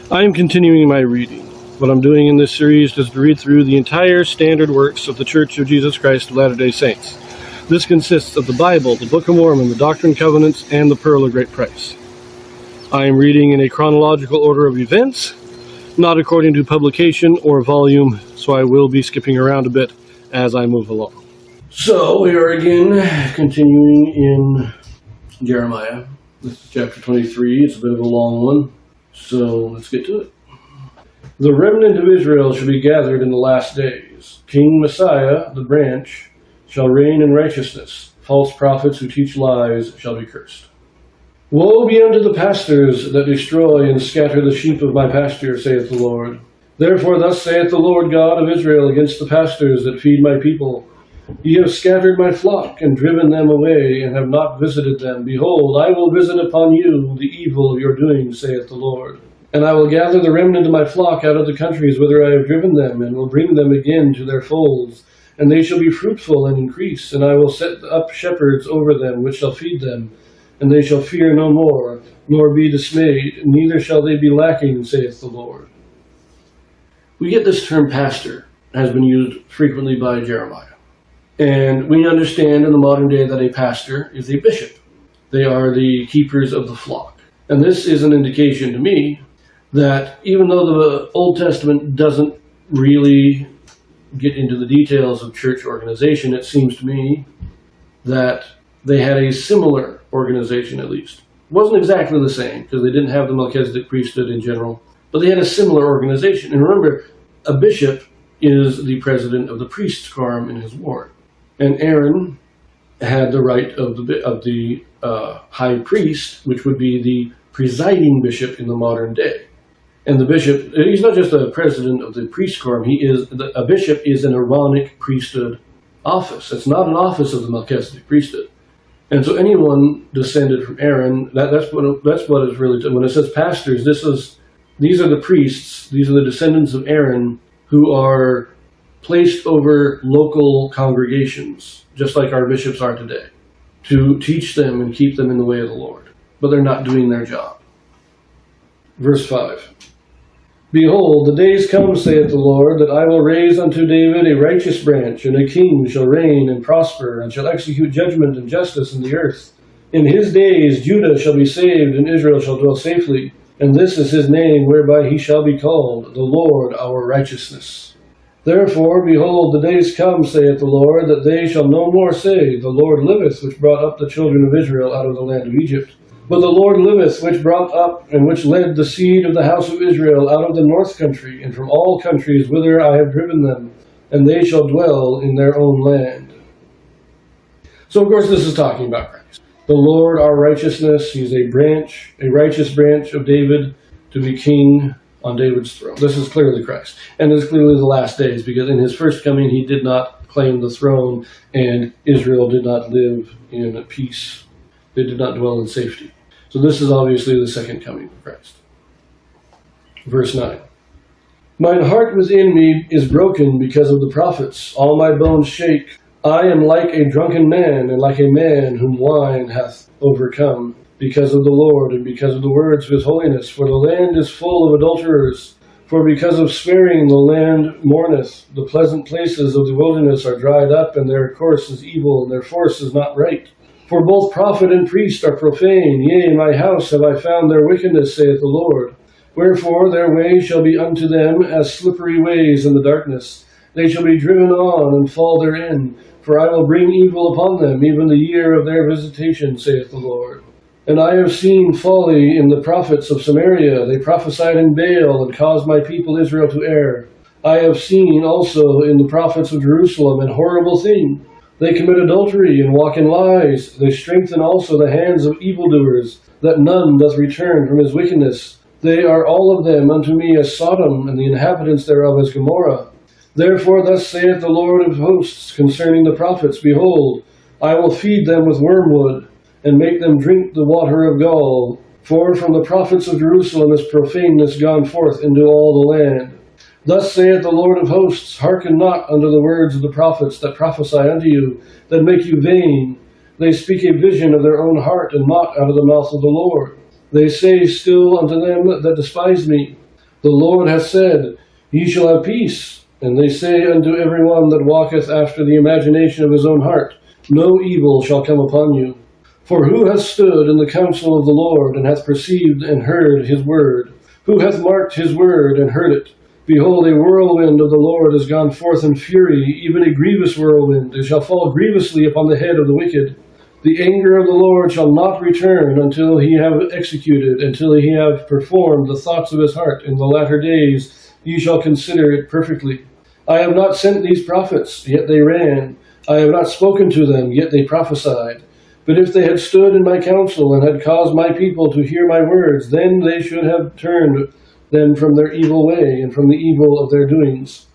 I am continuing my reading. What I'm doing in this series is to read through the entire standard works of the Church of Jesus Christ of Latter-day Saints. This consists of the Bible, the Book of Mormon, the Doctrine and Covenants, and the Pearl of Great Price. I am reading in a chronological order of events, not according to publication or volume, so I will be skipping around a bit as I move along. So we are again continuing in Jeremiah. This is chapter 23. It's a bit of a long one, so let's get to it. The remnant of Israel shall be gathered in the last days. King Messiah, the branch, shall reign in righteousness. False prophets who teach lies shall be cursed. Woe be unto the pastors that destroy and scatter the sheep of my pasture, saith the Lord. Therefore thus saith the Lord God of Israel against the pastors that feed my people. Ye have scattered my flock, and driven them away, and have not visited them. Behold, I will visit upon you the evil of your doings, saith the Lord. And I will gather the remnant of my flock out of the countries whither I have driven them, and will bring them again to their folds. And they shall be fruitful and increase, and I will set up shepherds over them, which shall feed them. And they shall fear no more, nor be dismayed, neither shall they be lacking, saith the Lord. We get this term pastor, has been used frequently by Jeremiah. And we understand in the modern day that a pastor is a bishop. They are the keepers of the flock. And this is an indication to me that even though the Old Testament doesn't really get into the details of church organization, it seems to me that they had a similar organization at least. It wasn't exactly the same, because they didn't have the Melchizedek priesthood in general, but they had a similar organization. And remember, a bishop is the president of the priest's quorum in his ward. And Aaron had the right of the high priest, which would be the presiding bishop in the modern day. And the bishop, he's not just a president of the priest quorum, a bishop is an Aaronic priesthood office. It's not an office of the Melchizedek priesthood. And so anyone descended from Aaron, that's what is really, when it says pastors, these are the priests, these are the descendants of Aaron who are placed over local congregations, just like our bishops are today, to teach them and keep them in the way of the Lord. But they're not doing their job. Verse 5. Behold, the days come, saith the Lord, that I will raise unto David a righteous branch, and a king shall reign and prosper, and shall execute judgment and justice in the earth. In his days Judah shall be saved, and Israel shall dwell safely. And this is his name, whereby he shall be called, the Lord our righteousness. Therefore, behold, the days come, saith the Lord, that they shall no more say, The Lord liveth, which brought up the children of Israel out of the land of Egypt. But the Lord liveth, which brought up and which led the seed of the house of Israel out of the north country, and from all countries whither I have driven them, and they shall dwell in their own land. So, of course, this is talking about Christ. The Lord our righteousness, he is a righteous branch of David, to be king on David's throne. This is clearly Christ. And this is clearly the last days, because in his first coming he did not claim the throne, and Israel did not live in peace. They did not dwell in safety. So this is obviously the second coming of Christ. Verse 9. Mine heart within me is broken because of the prophets. All my bones shake. I am like a drunken man, and like a man whom wine hath overcome, because of the Lord, and because of the words of his holiness. For the land is full of adulterers. For because of swearing the land mourneth. The pleasant places of the wilderness are dried up, and their course is evil, and their force is not right. For both prophet and priest are profane. Yea, in my house have I found their wickedness, saith the Lord. Wherefore their way shall be unto them as slippery ways in the darkness. They shall be driven on and fall therein. For I will bring evil upon them, even the year of their visitation, saith the Lord. And I have seen folly in the prophets of Samaria. They prophesied in Baal, and caused my people Israel to err. I have seen also in the prophets of Jerusalem an horrible thing. They commit adultery, and walk in lies. They strengthen also the hands of evildoers, that none doth return from his wickedness. They are all of them unto me as Sodom, and the inhabitants thereof as Gomorrah. Therefore thus saith the Lord of hosts concerning the prophets, Behold, I will feed them with wormwood, and make them drink the water of gall. For from the prophets of Jerusalem is profaneness gone forth into all the land. Thus saith the Lord of hosts, Hearken not unto the words of the prophets that prophesy unto you, that make you vain. They speak a vision of their own heart, and mock out of the mouth of the Lord. They say still unto them that despise me, The Lord hath said, Ye shall have peace. And they say unto every one that walketh after the imagination of his own heart, No evil shall come upon you. For who hath stood in the counsel of the Lord, and hath perceived and heard his word? Who hath marked his word and heard it? Behold, a whirlwind of the Lord is gone forth in fury, even a grievous whirlwind. It shall fall grievously upon the head of the wicked. The anger of the Lord shall not return until he have executed, until he have performed the thoughts of his heart. In the latter days ye shall consider it perfectly. I have not sent these prophets, yet they ran. I have not spoken to them, yet they prophesied. But if they had stood in my counsel, and had caused my people to hear my words, then they should have turned them from their evil way, and from the evil of their doings.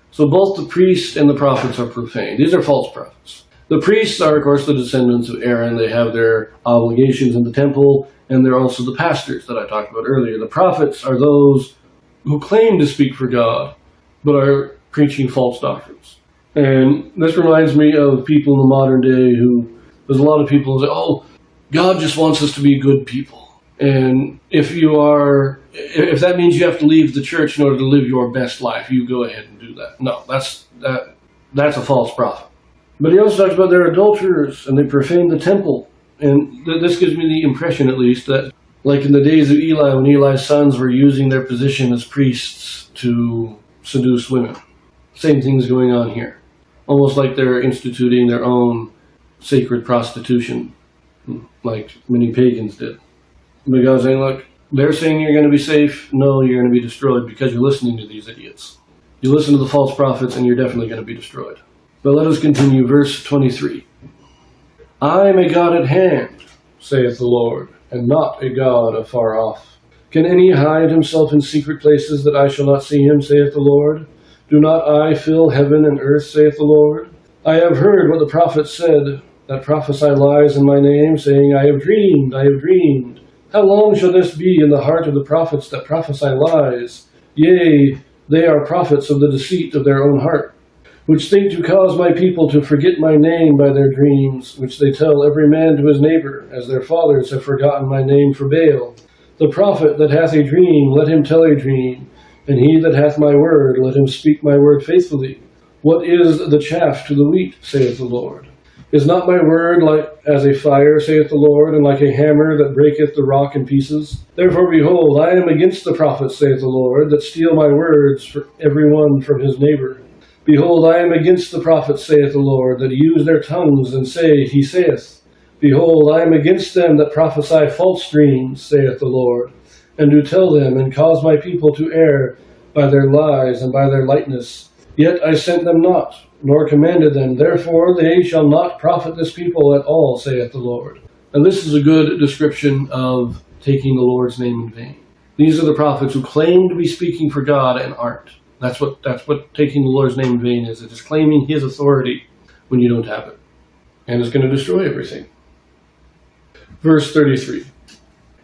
So both the priests and the prophets are profane. These are false prophets. The priests are, of course, the descendants of Aaron. They have their obligations in the temple, and they're also the pastors that I talked about earlier. The prophets are those who claim to speak for God, but are preaching false doctrines. And this reminds me of people in the modern day who, there's a lot of people who say, oh, God just wants us to be good people. And if that means you have to leave the church in order to live your best life, you go ahead and do that. No, that's a false prophet. But he also talks about they're adulterers and they profane the temple. And this gives me the impression, at least, that like in the days of Eli, when Eli's sons were using their position as priests to seduce women. Same thing's going on here. Almost like they're instituting their own sacred prostitution, like many pagans did. But God's saying, look, they're saying you're going to be safe. No, you're going to be destroyed because you're listening to these idiots. You listen to the false prophets and you're definitely going to be destroyed. But let us continue, verse 23. I am a God at hand, saith the Lord, and not a God afar off. Can any hide himself in secret places that I shall not see him, saith the Lord? Do not I fill heaven and earth, saith the Lord? I have heard what the prophets said, that prophesy lies in my name, saying, I have dreamed, I have dreamed. How long shall this be in the heart of the prophets that prophesy lies? Yea, they are prophets of the deceit of their own heart, which think to cause my people to forget my name by their dreams, which they tell every man to his neighbor, as their fathers have forgotten my name for Baal. The prophet that hath a dream, let him tell a dream, and he that hath my word, let him speak my word faithfully. What is the chaff to the wheat, saith the Lord? Is not my word like as a fire, saith the Lord, and like a hammer that breaketh the rock in pieces? Therefore, behold, I am against the prophets, saith the Lord, that steal my words for every one from his neighbor. Behold, I am against the prophets, saith the Lord, that use their tongues and say, He saith. Behold, I am against them that prophesy false dreams, saith the Lord, and do tell them, and cause my people to err by their lies and by their lightness. Yet I sent them not, nor commanded them. Therefore they shall not profit this people at all, saith the Lord. And this is a good description of taking the Lord's name in vain. These are the prophets who claim to be speaking for God and aren't. That's what taking the Lord's name in vain is. It is claiming his authority when you don't have it. And it's going to destroy everything. Verse 33.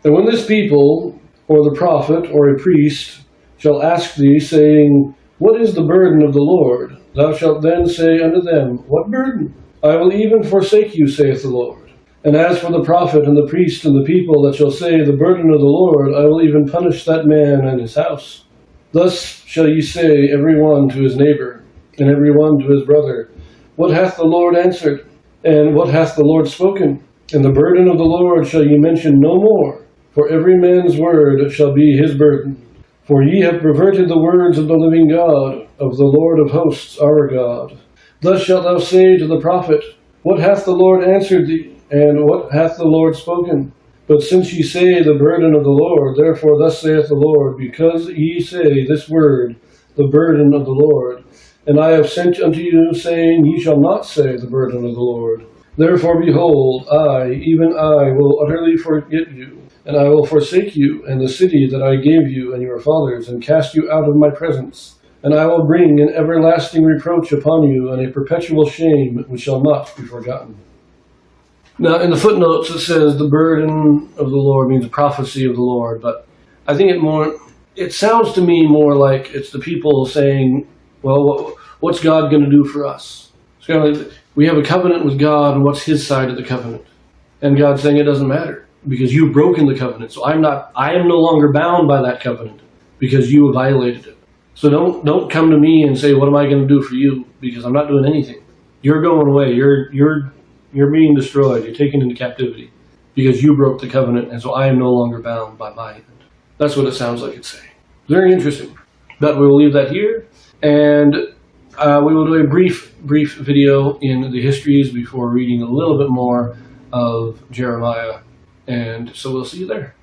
And when this people, or the prophet, or a priest, shall ask thee, saying, What is the burden of the Lord? Thou shalt then say unto them, What burden? I will even forsake you, saith the Lord. And as for the prophet and the priest and the people that shall say, The burden of the Lord, I will even punish that man and his house. Thus shall ye say, every one to his neighbor, and every one to his brother, What hath the Lord answered? And what hath the Lord spoken? And the burden of the Lord shall ye mention no more, for every man's word shall be his burden. For ye have perverted the words of the living God, of the Lord of hosts our God. Thus shalt thou say to the prophet, What hath the Lord answered thee? And what hath the Lord spoken? But since ye say the burden of the Lord, therefore thus saith the Lord, because ye say this word, the burden of the Lord, and I have sent unto you, saying, Ye shall not say the burden of the Lord. Therefore, behold, I, even I, will utterly forget you, and I will forsake you, and the city that I gave you and your fathers, and cast you out of my presence. And I will bring an everlasting reproach upon you, and a perpetual shame which shall not be forgotten. Now, in the footnotes, it says the burden of the Lord means the prophecy of the Lord, but I think it sounds to me more like it's the people saying, well, what's God going to do for us? It's kind of like, we have a covenant with God, and what's his side of the covenant? And God's saying it doesn't matter. because you've broken the covenant. So I am no longer bound by that covenant because you have violated it. So don't come to me and say, what am I going to do for you? Because I'm not doing anything. You're going away. You're being destroyed. You're taken into captivity because you broke the covenant, and so I am no longer bound by my end. That's what it sounds like it's saying. Very interesting. But we will leave that here, and we will do a brief video in the histories before reading a little bit more of Jeremiah, and so we'll see you there.